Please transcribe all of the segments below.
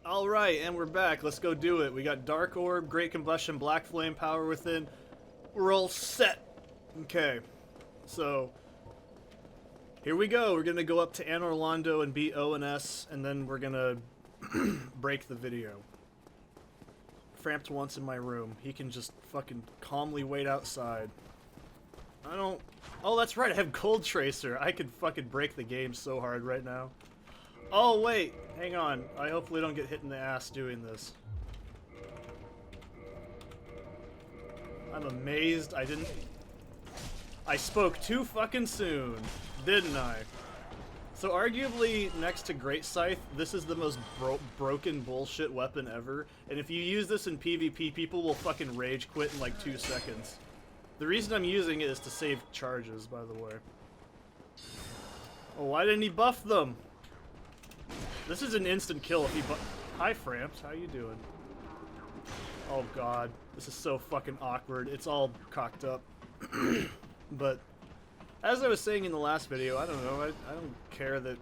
Alright, and we're back. Let's go do it. We got Dark Orb, Great Combustion, Black Flame, Power Within. We're all set. Okay. So, here we go. We're gonna go up to Anne Orlando and beat ONS, and then we're gonna break the video. Framped once in my room. He can just fucking calmly wait outside. I don't... Oh, that's right. I have Cold Tracer. I could fucking break the game so hard right now. Oh, wait. Hang on. I hopefully don't get hit in the ass doing this. I'm amazed I didn't... I spoke too fucking soon, didn't I? So arguably, next to Great Scythe, this is the most broken bullshit weapon ever. And if you use this in PvP, people will fucking rage quit in like 2 seconds. The reason I'm using it is to save charges, by the way. Oh, why didn't he buff them? This is an instant kill if he Hi, Framps. How you doing? Oh, God. This is so fucking awkward. It's all cocked up. But, as I was saying in the last video, I don't know. I don't care that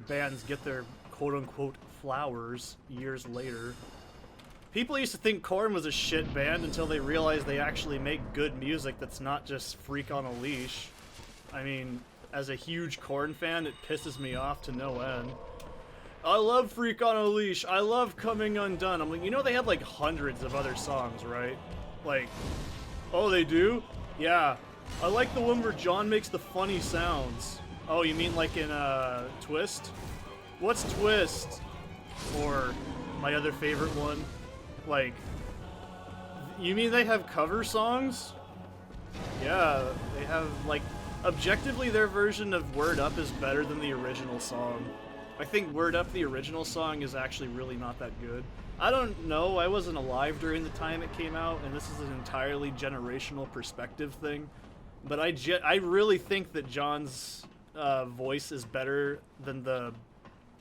bands get their quote-unquote flowers years later. People used to think Korn was a shit band until they realized they actually make good music that's not just Freak on a Leash. I mean, as a huge Korn fan, it pisses me off to no end. I love Freak on a Leash. I love Coming Undone. I'm like, you know they have like hundreds of other songs, right? Like, oh, they do? Yeah. I like the one where John makes the funny sounds. Oh, you mean like in Twist? What's Twist? Or my other favorite one? Like, you mean they have cover songs? Yeah, they have, like, objectively their version of Word Up is better than the original song. I think Word Up, the original song, is actually really not that good. I don't know, I wasn't alive during the time it came out, and this is an entirely generational perspective thing. But I really think that John's voice is better than the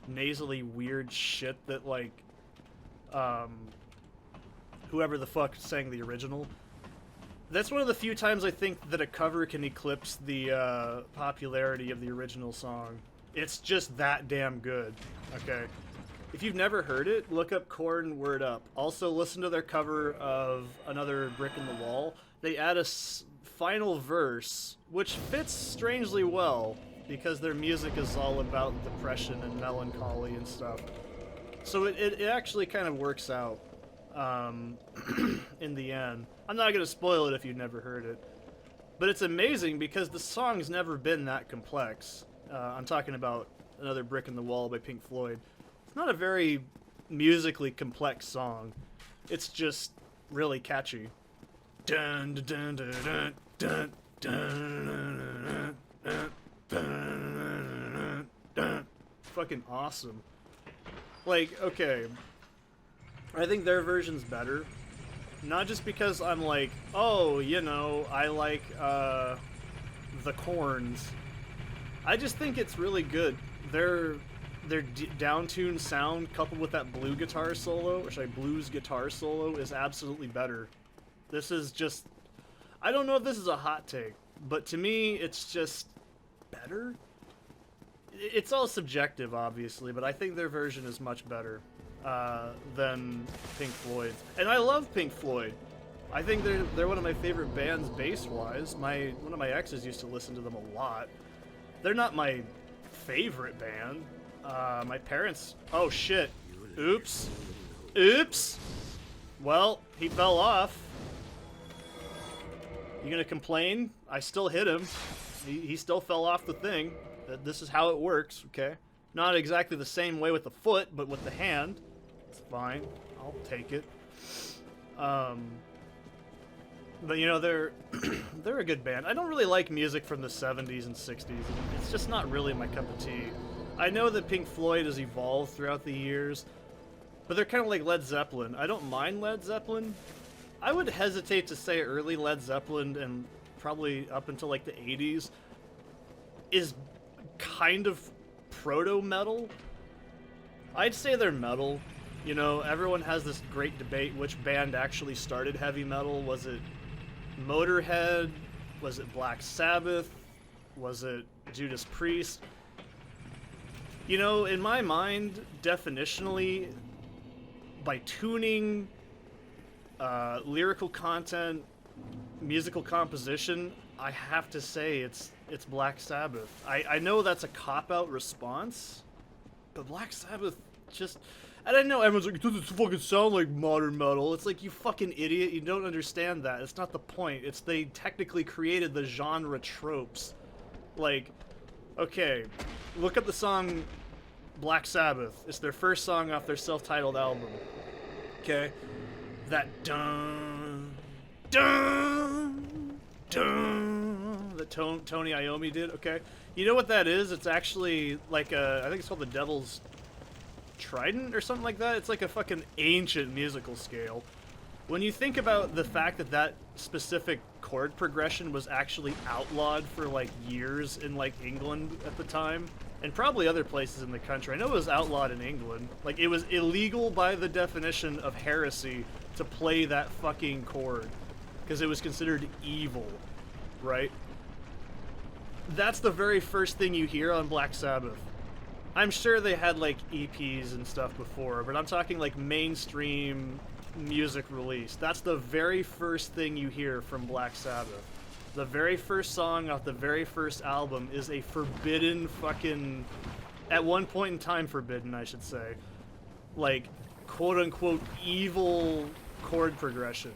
nasally weird shit that, like, whoever the fuck sang the original. That's one of the few times I think that a cover can eclipse the popularity of the original song. It's just that damn good. Okay. If you've never heard it, look up Korn Word Up. Also, listen to their cover of Another Brick in the Wall. They add a final verse, which fits strangely well, because their music is all about depression and melancholy and stuff. So it actually kind of works out in the end. I'm not going to spoil it if you've never heard it. But it's amazing because the song's never been that complex. I'm talking about Another Brick in the Wall by Pink Floyd. It's not a very musically complex song. It's just really catchy. Dun dun dun dun dun dun dun dun dun. Fucking awesome. Like, okay, I think their version's better. Not just because I'm like, oh, you know, I like the Korns. I just think it's really good. Their down-tuned sound coupled with that blue guitar solo, blues guitar solo, is absolutely better. This is just... I don't know if this is a hot take, but to me, it's just better. It's all subjective, obviously, but I think their version is much better than Pink Floyd's. And I love Pink Floyd. I think they're one of my favorite bands bass-wise. One of my exes used to listen to them a lot. They're not my favorite band. My parents... Oh, shit. Oops. Oops! Well, he fell off. You gonna complain? I still hit him. He still fell off the thing. This is how it works, okay? Not exactly the same way with the foot, but with the hand. It's fine. I'll take it. But, you know, they're a good band. I don't really like music from the 70s and 60s. It's just not really my cup of tea. I know that Pink Floyd has evolved throughout the years, but they're kind of like Led Zeppelin. I don't mind Led Zeppelin. I would hesitate to say early Led Zeppelin, and probably up until like the 80s, is kind of proto-metal. I'd say they're metal. You know, everyone has this great debate which band actually started heavy metal. Was it Motorhead? Was it Black Sabbath? Was it Judas Priest? You know, in my mind, definitionally, by tuning lyrical content, musical composition, I have to say it's Black Sabbath. I know that's a cop-out response, but Black Sabbath just... I don't know, everyone's like, it doesn't fucking sound like modern metal. It's like, you fucking idiot, you don't understand that. It's not the point. It's they technically created the genre tropes. Like, okay, look up the song Black Sabbath. It's their first song off their self-titled album. Okay? That dun, dun, dun, that Tony Iommi did, okay? You know what that is? It's actually like a, I think it's called the Devil's Trident or something like that. It's like a fucking ancient musical scale. When you think about the fact that that specific chord progression was actually outlawed for like years in like England at the time, and probably other places in the country. I know it was outlawed in England. Like, it was illegal by the definition of heresy to play that fucking chord, because it was considered evil, right? That's the very first thing you hear on Black Sabbath. I'm sure they had like EPs and stuff before, but I'm talking like mainstream music release. That's the very first thing you hear from Black Sabbath. The very first song off the very first album is a forbidden fucking... At one point in time forbidden, I should say. Like, quote-unquote evil chord progression.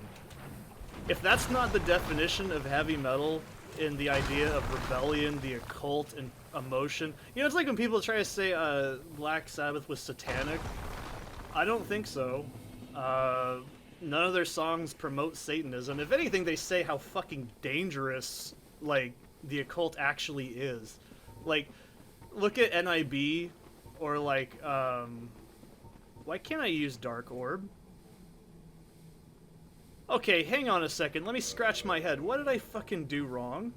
If that's not the definition of heavy metal in the idea of rebellion, the occult, and emotion... You know, it's like when people try to say Black Sabbath was satanic. I don't think so. None of their songs promote Satanism. If anything, they say how fucking dangerous, like, the occult actually is. Like, look at NIB, or like, why can't I use Dark Orb? Okay, hang on a second, let me scratch my head. What did I fucking do wrong?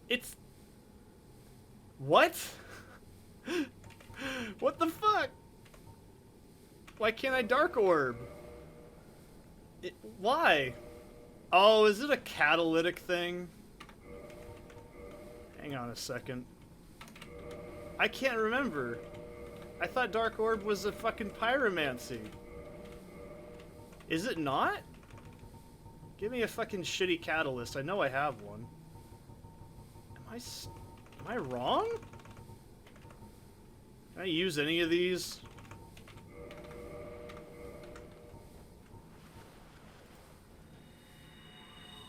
It's... What? What the fuck? Why can't I Dark Orb? Why? Oh, is it a catalytic thing? Hang on a second. I can't remember. I thought Dark Orb was a fucking pyromancy. Is it not? Give me a fucking shitty catalyst. I know I have one. Am I wrong? Can I use any of these?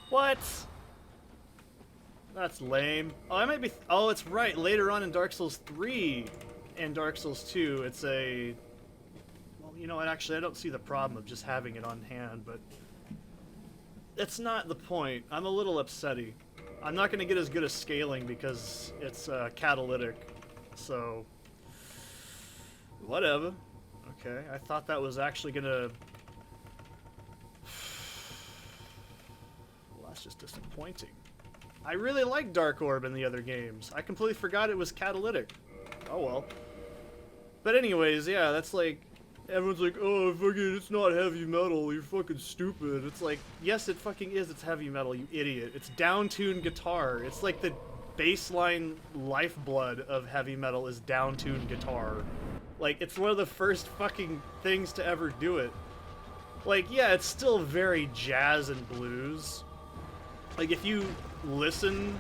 What? That's lame. Oh, I might be... oh, it's right. Later on in Dark Souls 3 and Dark Souls 2, it's a... Well, you know what? Actually, I don't see the problem of just having it on hand, but... That's not the point. I'm a little upsetty. I'm not going to get as good as scaling because it's catalytic, so... Whatever. Okay, I thought that was actually going to... That's just disappointing. I really like Dark Orb in the other games. I completely forgot it was catalytic. Oh well. But anyways, yeah, that's like... Everyone's like, oh, fucking, it's not heavy metal, you're fucking stupid. It's like, yes, it fucking is, it's heavy metal, you idiot. It's down-tuned guitar. It's like the baseline lifeblood of heavy metal is down-tuned guitar. Like, it's one of the first fucking things to ever do it. Like, yeah, it's still very jazz and blues. Like, if you listen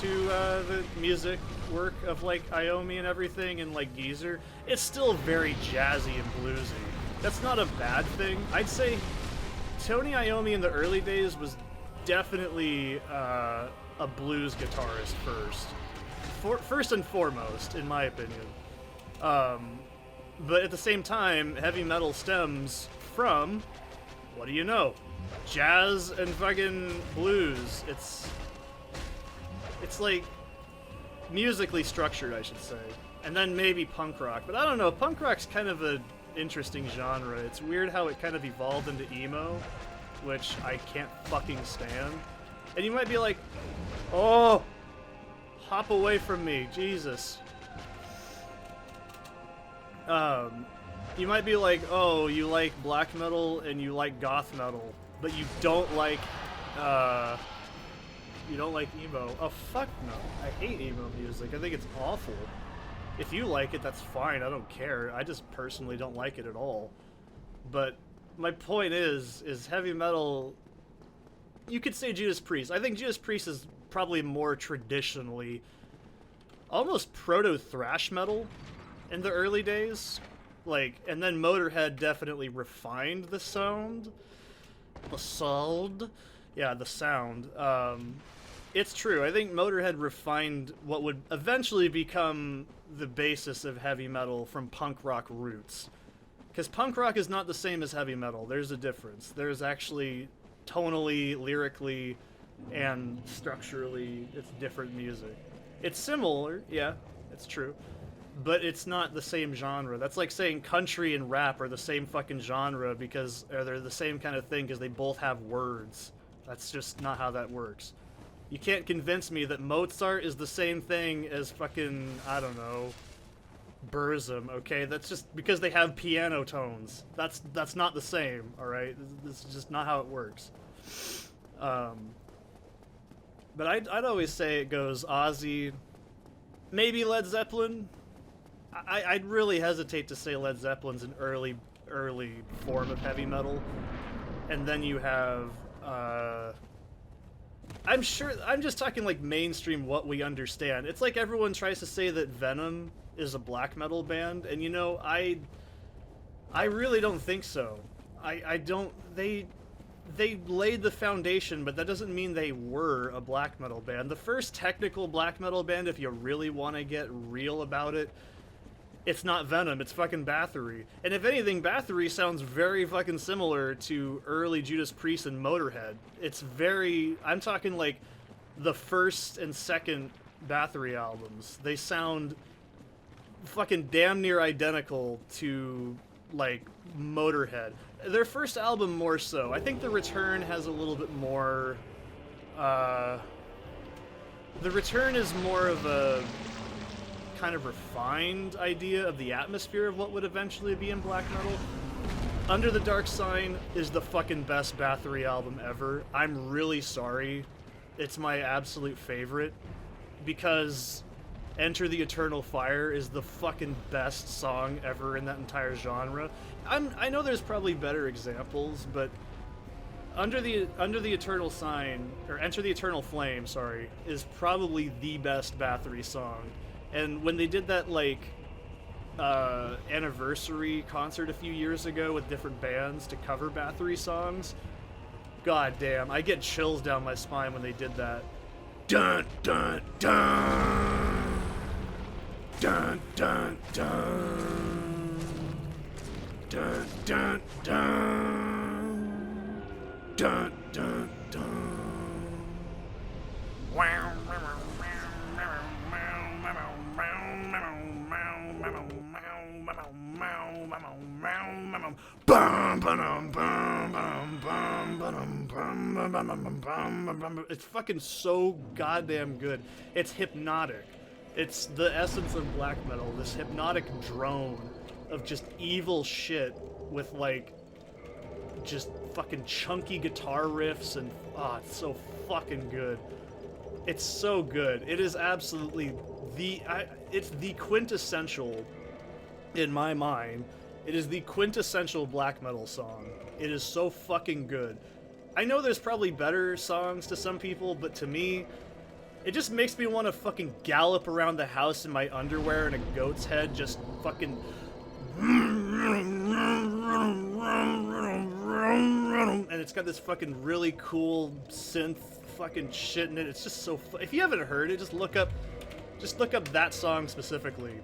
to the music work of, like, Iommi and everything, and, like, Geezer, it's still very jazzy and bluesy. That's not a bad thing. I'd say Tony Iommi in the early days was definitely a blues guitarist first and foremost, in my opinion. But at the same time, heavy metal stems from, what do you know? Jazz and fucking blues. It's like musically structured, I should say. And then maybe punk rock. But I don't know, punk rock's kind of an interesting genre. It's weird how it kind of evolved into emo, which I can't fucking stand. And you might be like, oh, hop away from me, Jesus. You might be like, oh, you like black metal and you like goth metal, but you don't like You don't like emo? Oh, fuck no. I hate emo music. I think it's awful. If you like it, that's fine. I don't care. I just personally don't like it at all. But my point is heavy metal... You could say Judas Priest. I think Judas Priest is probably more traditionally almost proto-thrash metal in the early days. Like, and then Motorhead definitely refined the sound. The sound? Yeah, the sound. It's true. I think Motorhead refined what would eventually become the basis of heavy metal from punk rock roots. Because punk rock is not the same as heavy metal. There's a difference. There's actually, tonally, lyrically, and structurally, it's different music. It's similar, yeah, it's true. But it's not the same genre. That's like saying country and rap are the same fucking genre because they're the same kind of thing because they both have words. That's just not how that works. You can't convince me that Mozart is the same thing as fucking, I don't know, Burzum, okay? That's just because they have piano tones. That's not the same, alright? This is just not how it works. But I'd always say it goes Ozzy, maybe Led Zeppelin. I'd really hesitate to say Led Zeppelin's an early form of heavy metal. And then you have, I'm just talking like mainstream what we understand. It's like everyone tries to say that Venom is a black metal band, and you know, I really don't think so. I don't, they laid the foundation, but that doesn't mean they were a black metal band. The first technical black metal band, if you really want to get real about it, it's not Venom, it's fucking Bathory. And if anything, Bathory sounds very fucking similar to early Judas Priest and Motorhead. It's very... I'm talking like the first and second Bathory albums. They sound fucking damn near identical to, like, Motorhead. Their first album more so. I think The Return has a little bit more... The Return is more of a kind of refined idea of the atmosphere of what would eventually be in black metal. Under the Dark Sign is the fucking best Bathory album ever. I'm really sorry. It's my absolute favorite because Enter the Eternal Fire is the fucking best song ever in that entire genre. I know there's probably better examples, but Under the Eternal Sign, or Enter the Eternal Flame, sorry, is probably the best Bathory song. And when they did that, like, anniversary concert a few years ago with different bands to cover Bathory songs, god damn, I get chills down my spine when they did that. Dun dun dun! Dun dun dun! Dun dun dun! Dun dun dun! Wow! It's fucking so goddamn good. It's hypnotic. It's the essence of black metal, this hypnotic drone of just evil shit with, like, just fucking chunky guitar riffs and, it's so fucking good. It's so good. It is absolutely it's the quintessential, in my mind, it is the quintessential black metal song. It is so fucking good. I know there's probably better songs to some people, but to me, it just makes me want to fucking gallop around the house in my underwear and a goat's head, just fucking... And it's got this fucking really cool synth fucking shit in it. It's just so if you haven't heard it, just look up that song specifically.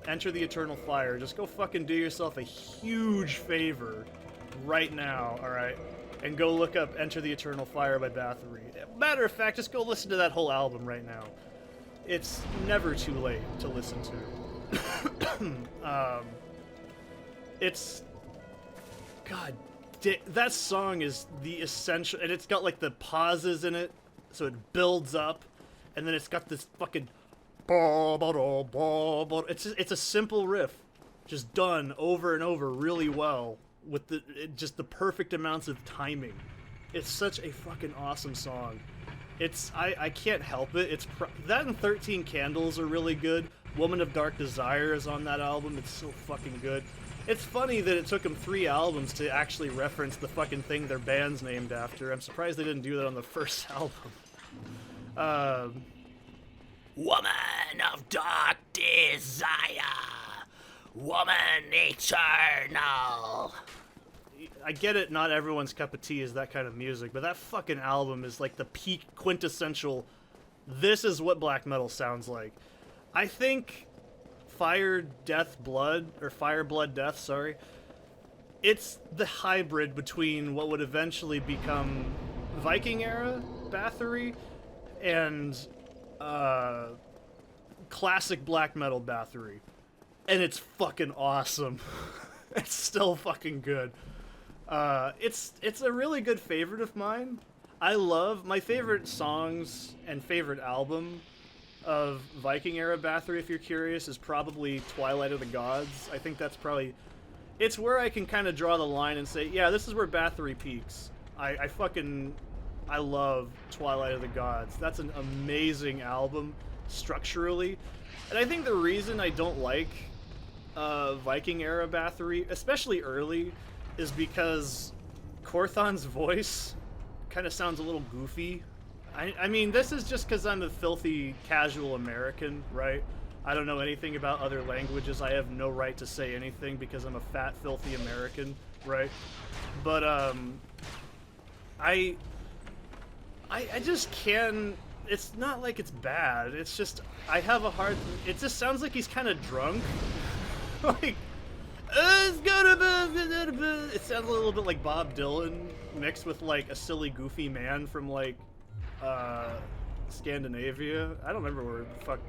Enter the Eternal Fire. Just go fucking do yourself a huge favor right now, alright? And go look up Enter the Eternal Fire by Bathory. Matter of fact, just go listen to that whole album right now. It's never too late to listen to. It's... God, that song is the essential... And it's got, like, the pauses in it, so it builds up, and then it's got this fucking... It's a simple riff, just done over and over really well, with just the perfect amounts of timing. It's such a fucking awesome song. I can't help it. That and 13 Candles are really good. Woman of Dark Desire is on that album. It's so fucking good. It's funny that it took them 3 albums to actually reference the fucking thing their band's named after. I'm surprised they didn't do that on the first album. Woman of Dark Desire, Woman Eternal. I get it, not everyone's cup of tea is that kind of music, but that fucking album is like the peak quintessential, this is what black metal sounds like. I think Fire, Blood, Death, sorry, it's the hybrid between what would eventually become Viking era Bathory and classic black metal Bathory. And it's fucking awesome. It's still fucking good. It's a really good favorite of mine. I love my favorite songs and favorite album of Viking era Bathory, if you're curious, is probably Twilight of the Gods. I think that's probably, it's where I can kind of draw the line and say, yeah, this is where Bathory peaks. I love Twilight of the Gods. That's an amazing album structurally. And I think the reason I don't like Viking era Bathory, especially early, is because Korthan's voice kind of sounds a little goofy. I mean, this is just because I'm a filthy casual American, right? I don't know anything about other languages. I have no right to say anything because I'm a fat, filthy American, right? But I just can't. It's not like it's bad. It's just I have a hard. It just sounds like he's kind of drunk. Like, it's gonna be. It sounds a little bit like Bob Dylan mixed with like a silly, goofy man from like Scandinavia. I don't remember where the fuck.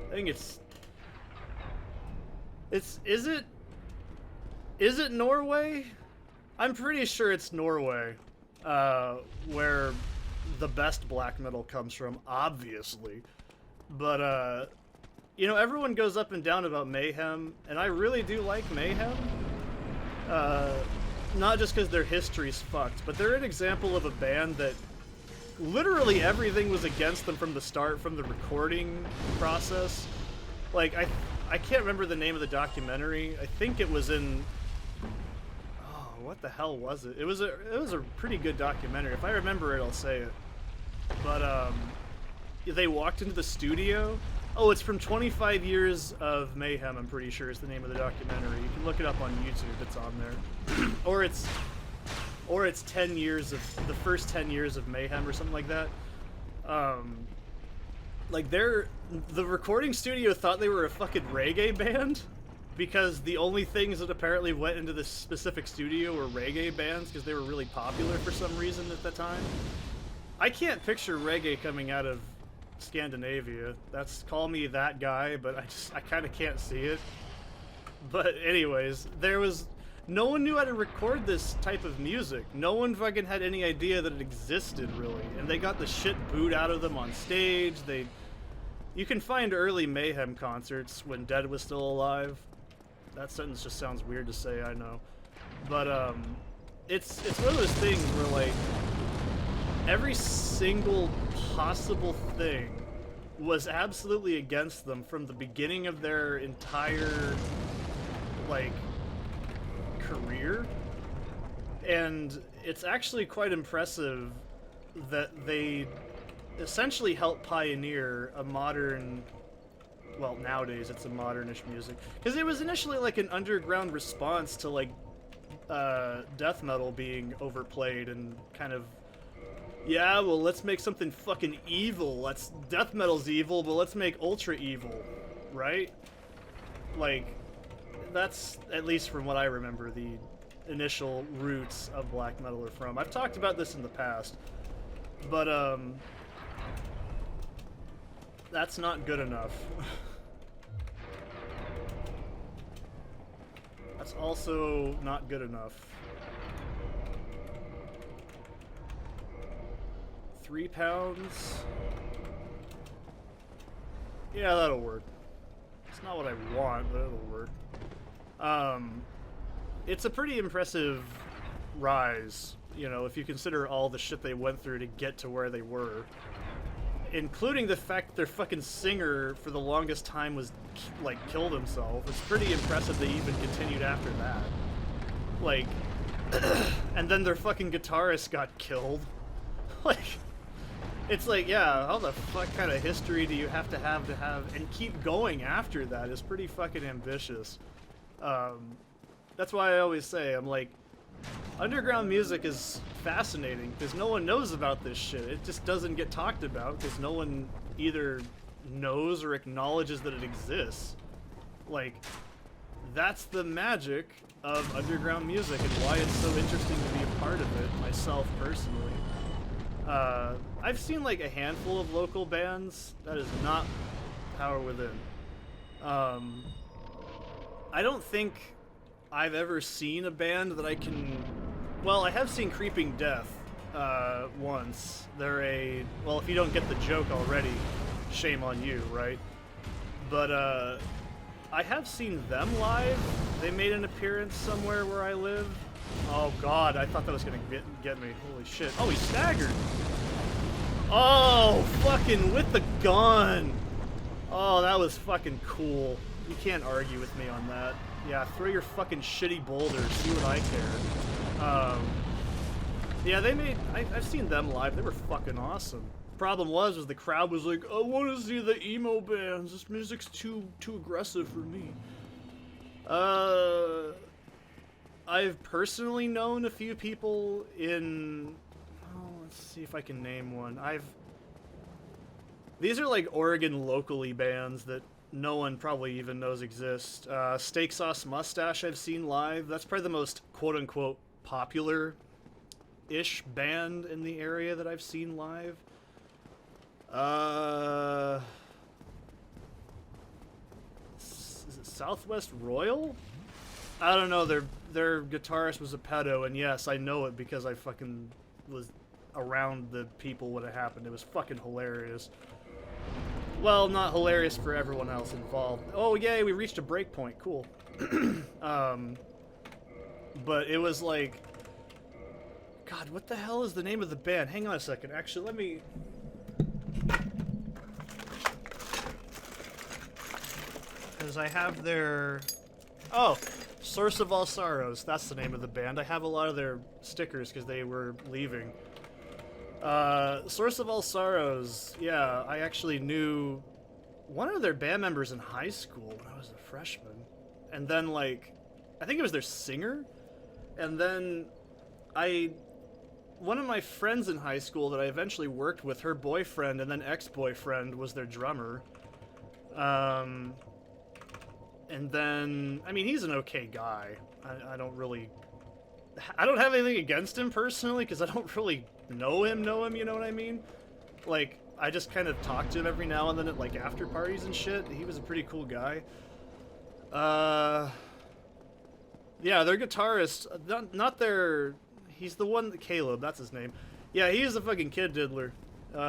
I think it's. Is it Norway? I'm pretty sure it's Norway, where the best black metal comes from, obviously. But you know, everyone goes up and down about Mayhem, and I really do like Mayhem. Not just because their history's fucked, but they're an example of a band that literally everything was against them from the start, from the recording process. Like, I can't remember the name of the documentary. I think it was in... Oh, what the hell was it? It was a pretty good documentary. If I remember it, I'll say it. But, they walked into the studio. Oh, it's from 25 Years of Mayhem, I'm pretty sure is the name of the documentary. You can look it up on YouTube, it's on there. or it's 10 years of, the first 10 years of Mayhem or something like that. Like, the recording studio thought they were a fucking reggae band, because the only things that apparently went into this specific studio were reggae bands, because they were really popular for some reason at the time. I can't picture reggae coming out of Scandinavia. That's, call me that guy, but I kind of can't see it. But anyways, no one knew how to record this type of music. No one fucking had any idea that it existed, really. And they got the shit booed out of them on stage. You can find early Mayhem concerts when Dead was still alive. That sentence just sounds weird to say, I know. But, it's one of those things where, like, every single possible thing was absolutely against them from the beginning of their entire, like, career. And it's actually quite impressive that they essentially helped pioneer a modern, well, nowadays it's a modernish music, because it was initially like an underground response to like death metal being overplayed and kind of, yeah, well, let's make something fucking evil. Death metal's evil, but let's make ultra evil, right? Like, that's, at least from what I remember, the initial roots of black metal are from. I've talked about this in the past, but that's not good enough. That's also not good enough. 3 pounds? Yeah, that'll work. It's not what I want, but it'll work. It's a pretty impressive rise, you know, if you consider all the shit they went through to get to where they were. including the fact that their fucking singer for the longest time was, like, killed himself. It's pretty impressive they even continued after that. Like, and then their fucking guitarist got killed. Like, it's like, yeah, how the fuck kind of history do you have, and keep going after that is pretty fucking ambitious. That's why I always say, I'm like, underground music is fascinating because no one knows about this shit. It just doesn't get talked about because no one either knows or acknowledges that it exists. Like, that's the magic of underground music and why it's so interesting to be a part of it, myself personally. I've seen like a handful of local bands. That is not Power Within. I don't think I've ever seen a band that I can... Well, I have seen Creeping Death once. They're a... Well, if you don't get the joke already, shame on you, right? But I have seen them live. They made an appearance somewhere where I live. Oh god, I thought that was gonna get me. Holy shit. Oh, he staggered! Oh, fucking with the gun! Oh, that was fucking cool. You can't argue with me on that. Yeah, throw your fucking shitty boulders, see what I care. Yeah, they made... I've seen them live, they were fucking awesome. Problem was the crowd was like, I want to see the emo bands, this music's too aggressive for me. I've personally known a few people in... Oh, let's see if I can name one. These are like Oregon locally bands that no one probably even knows exist. Steak Sauce Mustache I've seen live. That's probably the most quote-unquote popular-ish band in the area that I've seen live. Is it Southwest Royal? I don't know, their guitarist was a pedo, and yes, I know it because I fucking was around the people when it happened. It was fucking hilarious. Well, not hilarious for everyone else involved. Oh, yay, we reached a break point. Cool. But it was like... God, what the hell is the name of the band? Hang on a second. Actually, let me... Because I have their... Oh! Source of All Sorrows. That's the name of the band. I have a lot of their stickers because they were leaving. Source of All Sorrows, yeah, I actually knew one of their band members in high school when I was a freshman. And then, like, I think it was their singer. And then one of my friends in high school that I eventually worked with, her boyfriend and then ex-boyfriend was their drummer. And then, I mean, he's an okay guy. I don't have anything against him personally, because I don't really know him, you know what I mean? Like, I just kind of talk to him every now and then at, like, after parties and shit. He was a pretty cool guy. Yeah, their guitarist, not their... He's the one, Caleb, that's his name. Yeah, he's a fucking kid diddler.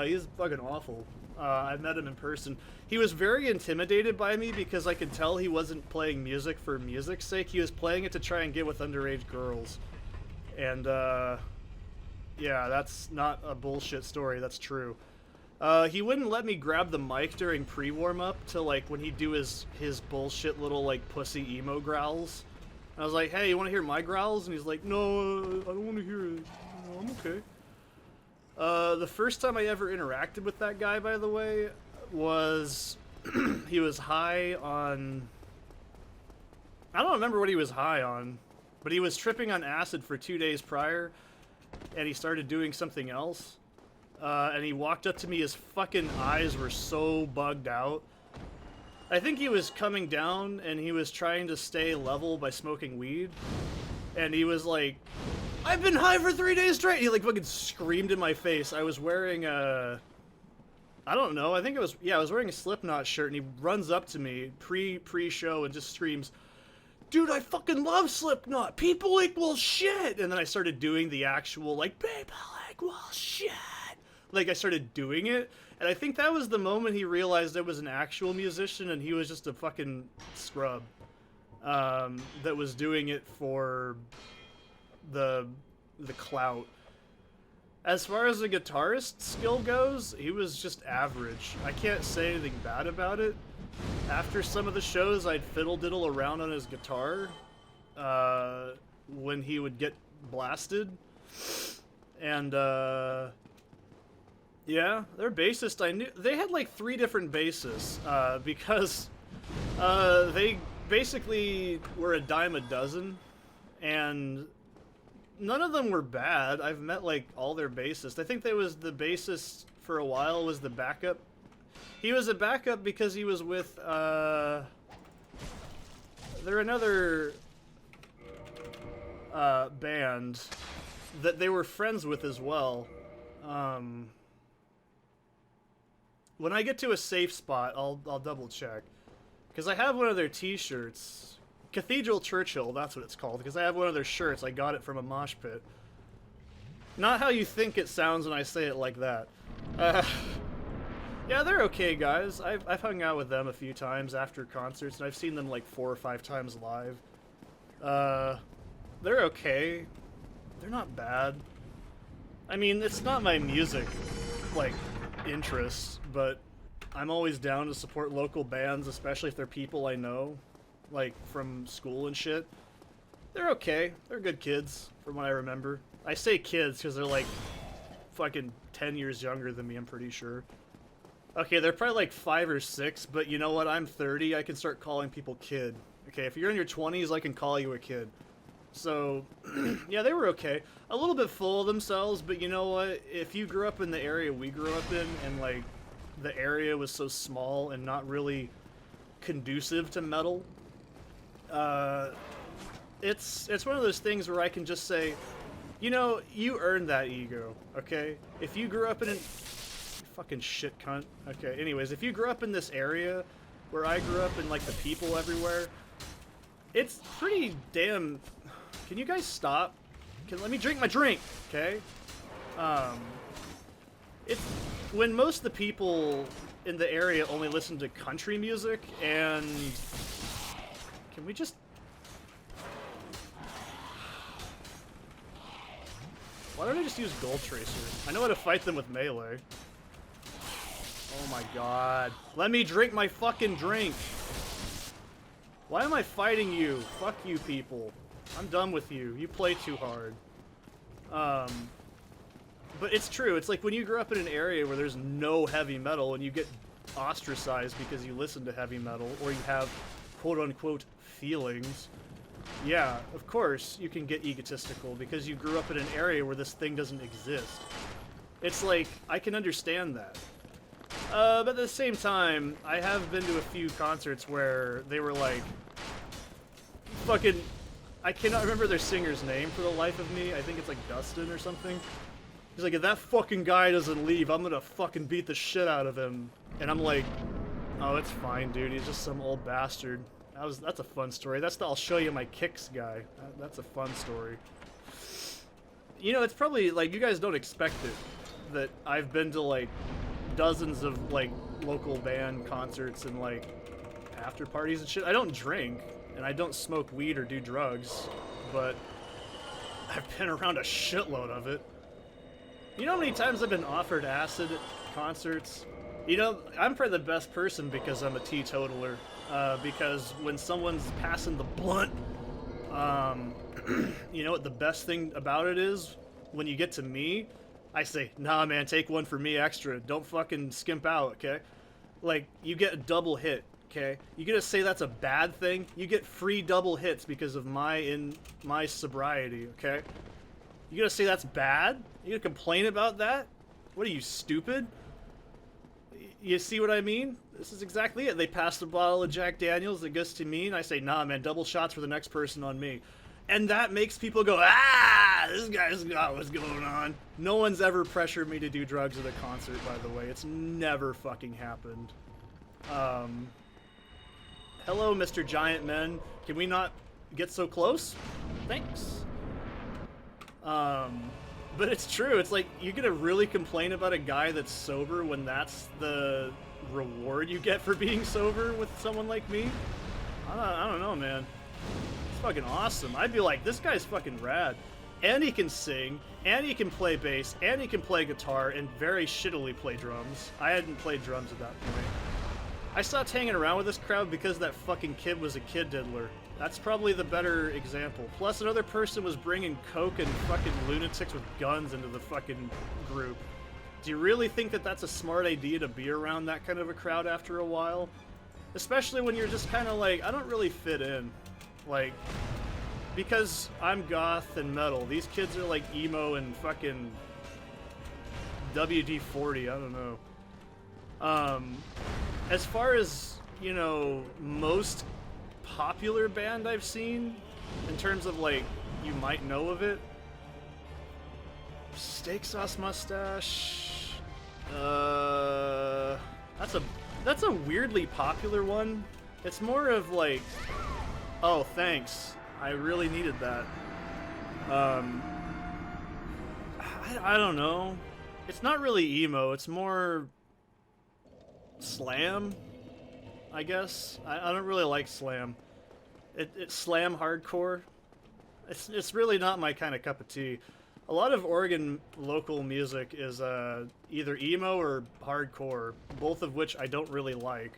He's fucking awful. I met him in person. He was very intimidated by me because I could tell he wasn't playing music for music's sake. He was playing it to try and get with underage girls. And, yeah, that's not a bullshit story. That's true. He wouldn't let me grab the mic during pre-warm-up to, like, when he'd do his bullshit little, like, pussy emo growls. And I was like, hey, you want to hear my growls? And he's like, no, I don't want to hear it. No, I'm okay. The first time I ever interacted with that guy, by the way, was he was high on... I don't remember what he was high on, but he was tripping on acid for 2 days prior, and he started doing something else. And he walked up to me, his fucking eyes were so bugged out. I think he was coming down, and he was trying to stay level by smoking weed. And he was like, I've been high for 3 days straight! He like fucking screamed in my face. I was wearing a... I don't know, I think it was... Yeah, I was wearing a Slipknot shirt, and he runs up to me pre-show and just screams, dude, I fucking love Slipknot! People equal shit! And then I started doing the actual, like, people equal shit! Like, I started doing it, and I think that was the moment he realized I was an actual musician, and he was just a fucking scrub. That was doing it for the clout. As far as the guitarist skill goes, he was just average. I can't say anything bad about it. After some of the shows, I'd fiddle-diddle around on his guitar when he would get blasted. And, yeah, their bassist, I knew... They had, like, 3 different bassists, because they basically were a dime a dozen, and none of them were bad. I've met, like, all their bassists. I think there was the bassist for a while was the backup. He was a backup because he was with, they're another band that they were friends with as well. When I get to a safe spot, I'll double check. Because I have one of their t-shirts. Cathedral Churchill, that's what it's called. Because I have one of their shirts. I got it from a mosh pit. Not how you think it sounds when I say it like that. Yeah, they're okay guys. I've hung out with them a few times after concerts, and I've seen them like 4 or 5 times live. They're okay. They're not bad. I mean, it's not my music, like, interest, but I'm always down to support local bands, especially if they're people I know, like, from school and shit. They're okay. They're good kids, from what I remember. I say kids because they're, like, fucking 10 years younger than me, I'm pretty sure. Okay, they're probably, like, 5 or 6, but you know what? I'm 30. I can start calling people kid. Okay, if you're in your 20s, I can call you a kid. So, yeah, they were okay. A little bit full of themselves, but you know what? If you grew up in the area we grew up in, and, like, the area was so small and not really conducive to metal, it's one of those things where I can just say, you know, you earned that ego, okay? If you grew up in an... Fucking shit cunt. Okay, anyways, if you grew up in this area where I grew up and, like, the people everywhere, it's pretty damn... Can you guys stop? Let me drink my drink, okay? It's... When most of the people in the area only listen to country music, and... Can we just... Why don't I just use Gold Tracer? I know how to fight them with melee. Oh my god. Let me drink my fucking drink! Why am I fighting you? Fuck you people. I'm done with you. You play too hard. But it's true. It's like when you grow up in an area where there's no heavy metal and you get ostracized because you listen to heavy metal or you have quote-unquote feelings. Yeah, of course you can get egotistical because you grew up in an area where this thing doesn't exist. It's like, I can understand that. But at the same time, I have been to a few concerts where they were like, fucking, I cannot remember their singer's name for the life of me. I think it's like Dustin or something. He's like, if that fucking guy doesn't leave, I'm gonna fucking beat the shit out of him. And I'm like, oh, it's fine, dude. He's just some old bastard. That's a fun story. That's the I'll show you my kicks guy. That's a fun story. You know, it's probably, like, you guys don't expect it, that I've been to, like, dozens of, like, local band concerts and, like, after parties and shit. I don't drink, and I don't smoke weed or do drugs, but I've been around a shitload of it. You know how many times I've been offered acid at concerts? You know, I'm probably the best person because I'm a teetotaler. Because when someone's passing the blunt, you know what the best thing about it is? When you get to me, I say, nah man, take one for me extra. Don't fucking skimp out, okay? Like, you get a double hit, okay? You gonna say that's a bad thing? You get free double hits because of my sobriety, okay? You gonna say that's bad? You gonna complain about that? What are you, stupid? You see what I mean? This is exactly it. They pass the bottle of Jack Daniels that goes to me, and I say, nah, man, double shots for the next person on me. And that makes people go, ah, this guy's got what's going on. No one's ever pressured me to do drugs at a concert, by the way. It's never fucking happened. Hello, Mr. Giant Men. Can we not get so close? Thanks. But it's true. It's like, you're gonna really complain about a guy that's sober when that's the reward you get for being sober with someone like me? I don't know, man. It's fucking awesome. I'd be like, this guy's fucking rad. and he can sing, and he can play bass, and he can play guitar, and very shittily play drums. I hadn't played drums at that point. I stopped hanging around with this crowd because that fucking kid was a kid diddler. That's probably the better example. Plus, another person was bringing coke and fucking lunatics with guns into the fucking group. Do you really think that that's a smart idea to be around that kind of a crowd after a while? Especially when you're just kind of like, I don't really fit in. Like, because I'm goth and metal. These kids are like emo and fucking WD-40, I don't know. As far as, you know, most popular band I've seen, in terms of like, you might know of it, Steak Sauce Mustache, that's a weirdly popular one. It's more of like, oh, thanks, I really needed that. I don't know. It's not really emo, it's more slam, I guess. I don't really like slam. It's slam hardcore. It's really not my kind of cup of tea. A lot of Oregon local music is either emo or hardcore, both of which I don't really like.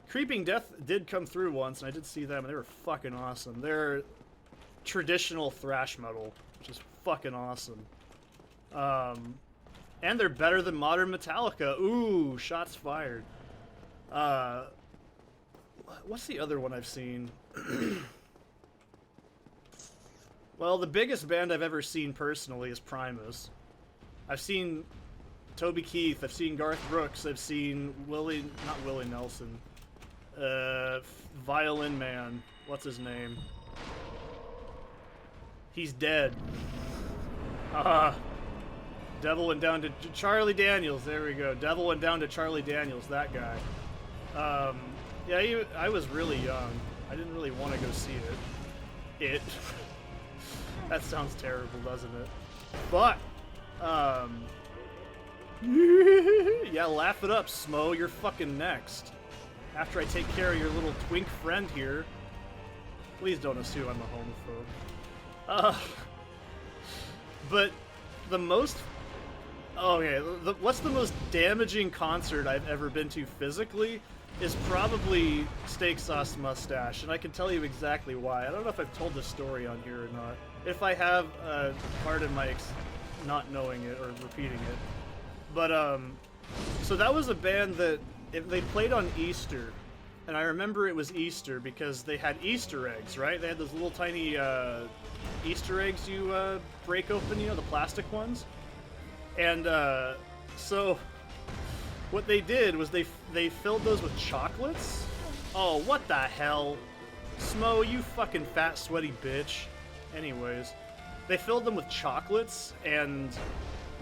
Creeping Death did come through once, and I did see them, and they were fucking awesome. They're traditional thrash metal, which is fucking awesome. And they're better than modern Metallica. Ooh, shots fired. What's the other one I've seen? Well, the biggest band I've ever seen personally is Primus. I've seen Toby Keith, I've seen Garth Brooks, I've seen not Willie Nelson. Violin Man. What's his name? He's dead. Devil Went Down to Charlie Daniels. There we go. Devil Went Down to Charlie Daniels. That guy. Yeah, I was really young. I didn't really want to go see it. That sounds terrible, doesn't it? But, yeah, laugh it up, Smo. You're fucking next. After I take care of your little twink friend here. Please don't assume I'm a homophobe. But the most... Okay, what's the most damaging concert I've ever been to physically is probably Steak Sauce Mustache, and I can tell you exactly why. I don't know if I've told this story on here or not. If I have, pardon my not knowing it or repeating it. But, so that was a band that they played on Easter, and I remember it was Easter because they had Easter eggs, right? They had those little tiny Easter eggs you break open, you know, the plastic ones. And so what they did was they filled those with chocolates. Oh, what the hell? Smo, you fucking fat, sweaty bitch. Anyways, they filled them with chocolates, and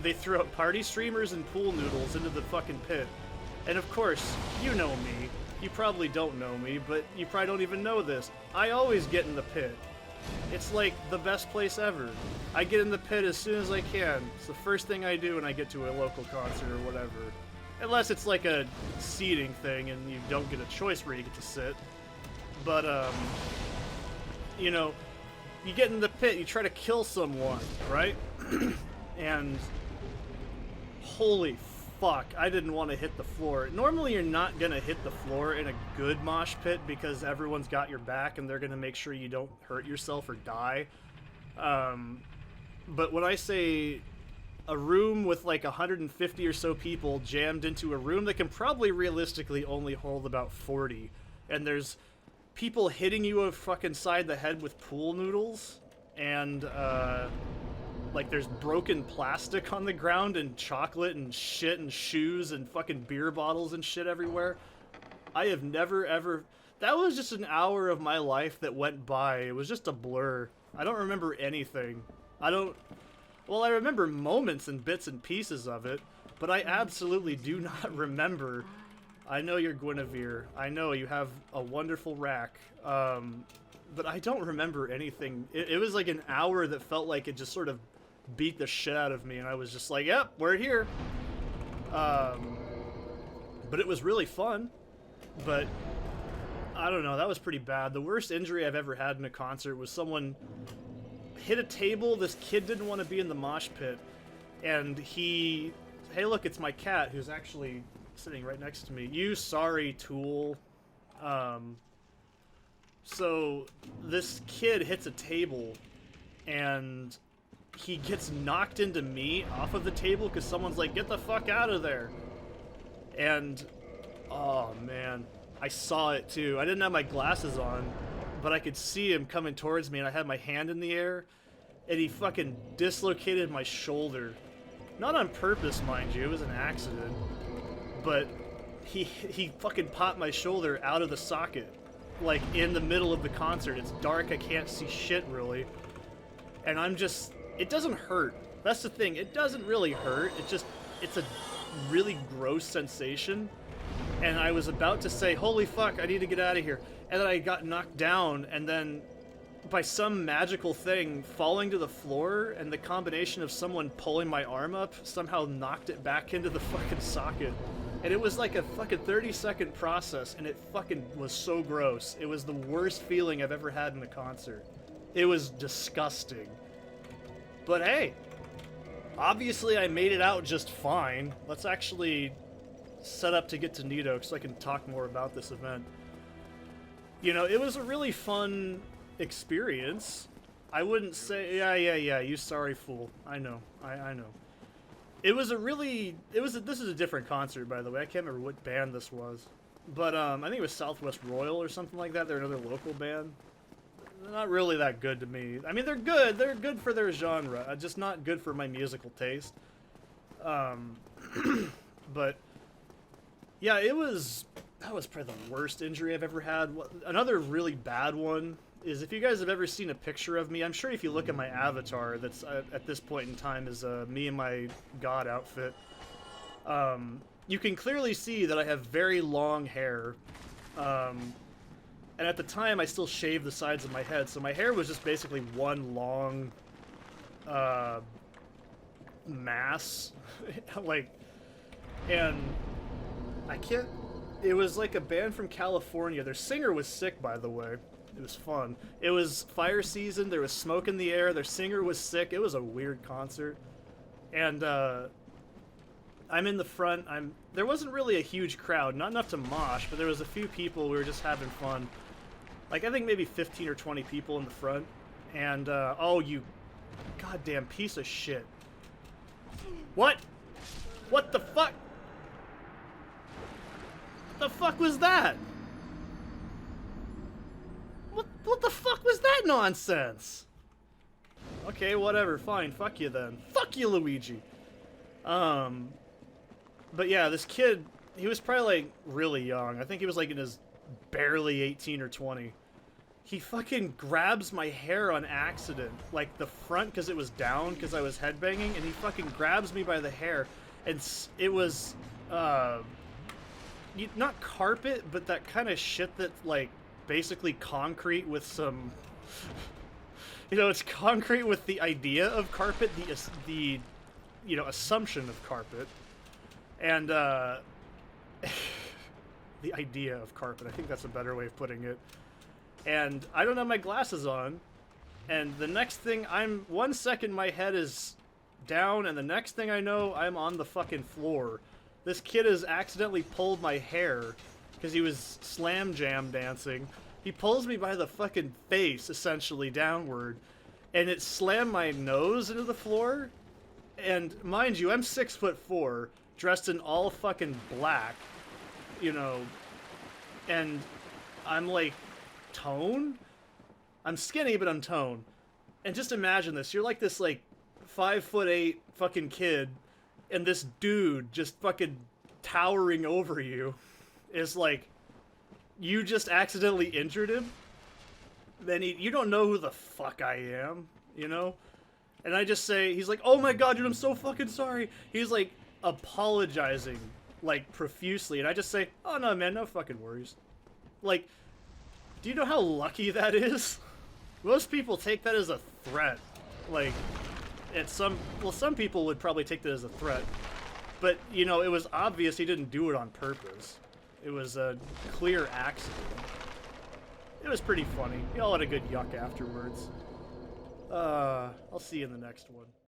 they threw out party streamers and pool noodles into the fucking pit. And of course, you know me. You probably don't know me, but you probably don't even know this. I always get in the pit. It's like the best place ever. I get in the pit as soon as I can. It's the first thing I do when I get to a local concert or whatever. Unless it's like a seating thing and you don't get a choice where you get to sit. But, you know, you get in the pit, you try to kill someone, right? And holy fuck, I didn't want to hit the floor. Normally you're not going to hit the floor in a good mosh pit because everyone's got your back and they're going to make sure you don't hurt yourself or die. But when I say a room with like 150 or so people jammed into a room that can probably realistically only hold about 40, and there's people hitting you a fucking side the head with pool noodles, and like there's broken plastic on the ground and chocolate and shit and shoes and fucking beer bottles and shit everywhere. I have never ever... That was just an hour of my life that went by. It was just a blur. I don't remember anything. Well, I remember moments and bits and pieces of it, but I absolutely do not remember. I know you're Guinevere. I know you have a wonderful rack. But I don't remember anything. It was like an hour that felt like it just sort of beat the shit out of me, and I was just like, yep, we're here. But it was really fun. But I don't know, that was pretty bad. The worst injury I've ever had in a concert was someone hit a table. This kid didn't want to be in the mosh pit, and he... Hey, look, it's my cat who's actually sitting right next to me. You sorry tool. So this kid hits a table, and he gets knocked into me off of the table because someone's like, get the fuck out of there. And, oh man, I saw it too. I didn't have my glasses on, but I could see him coming towards me, and I had my hand in the air, and he fucking dislocated my shoulder. Not on purpose, mind you, it was an accident. But he fucking popped my shoulder out of the socket, like in the middle of the concert. It's dark, I can't see shit really. And I'm just, it doesn't hurt. That's the thing, it doesn't really hurt. It's a really gross sensation. And I was about to say, holy fuck, I need to get out of here. And then I got knocked down, and then by some magical thing, falling to the floor, and the combination of someone pulling my arm up somehow knocked it back into the fucking socket. And it was like a fucking 30-second process, and it fucking was so gross. It was the worst feeling I've ever had in a concert. It was disgusting. But hey, obviously I made it out just fine. Let's actually set up to get to Nito so I can talk more about this event. You know, it was a really fun experience. I wouldn't say, yeah, you sorry fool. I know, I know. It was a really, this is a different concert, by the way. I can't remember what band this was. But, I think it was Southwest Royal or something like that. They're another local band. They're not really that good to me. I mean, they're good for their genre, just not good for my musical taste. But, yeah, that was probably the worst injury I've ever had. Another really bad one is, if you guys have ever seen a picture of me, I'm sure if you look at my avatar, that's at this point in time is me in my god outfit, you can clearly see that I have very long hair, and at the time I still shaved the sides of my head, so my hair was just basically one long mass. Like, and I can't, it was like a band from California. Their singer was sick, by the way. It was fun. It was fire season. There was smoke in the air. Their singer was sick. It was a weird concert. And I'm in the front. There wasn't really a huge crowd. Not enough to mosh, but there was a few people. We were just having fun. Like, I think maybe 15 or 20 people in the front. And, oh, you goddamn piece of shit. What? What the fuck? What the fuck was that? What the fuck was that nonsense? Okay, whatever, fine, fuck you then. Fuck you, Luigi! But yeah, this kid, he was probably, like, really young. I think he was, like, in his barely 18 or 20. He fucking grabs my hair on accident. Like, the front, because it was down, because I was headbanging, and he fucking grabs me by the hair. And it was, not carpet, but that kind of shit that, like, basically concrete with some, you know, it's concrete with the idea of carpet, the you know, assumption of carpet, and the idea of carpet. I think that's a better way of putting it. And I don't have my glasses on, and the next thing, 1 second my head is down, and the next thing I know, I'm on the fucking floor. This kid has accidentally pulled my hair because he was slam jam dancing. He pulls me by the fucking face, essentially, downward, and it slammed my nose into the floor. And mind you, I'm 6'4", dressed in all fucking black, you know, and I'm like tone? I'm skinny, but I'm tone. And just imagine this, you're like this like 5'8" fucking kid, and this dude just fucking towering over you is like, you just accidentally injured him, then you don't know who the fuck I am, you know? And I just say, he's like, oh my god, dude, I'm so fucking sorry. He's like apologizing, like, profusely, and I just say, oh no, man, no fucking worries. Like, do you know how lucky that is? Most people take that as a threat. Like, some people would probably take that as a threat. But, you know, it was obvious he didn't do it on purpose. It was a clear accident. It was pretty funny. We all had a good yuck afterwards. I'll see you in the next one.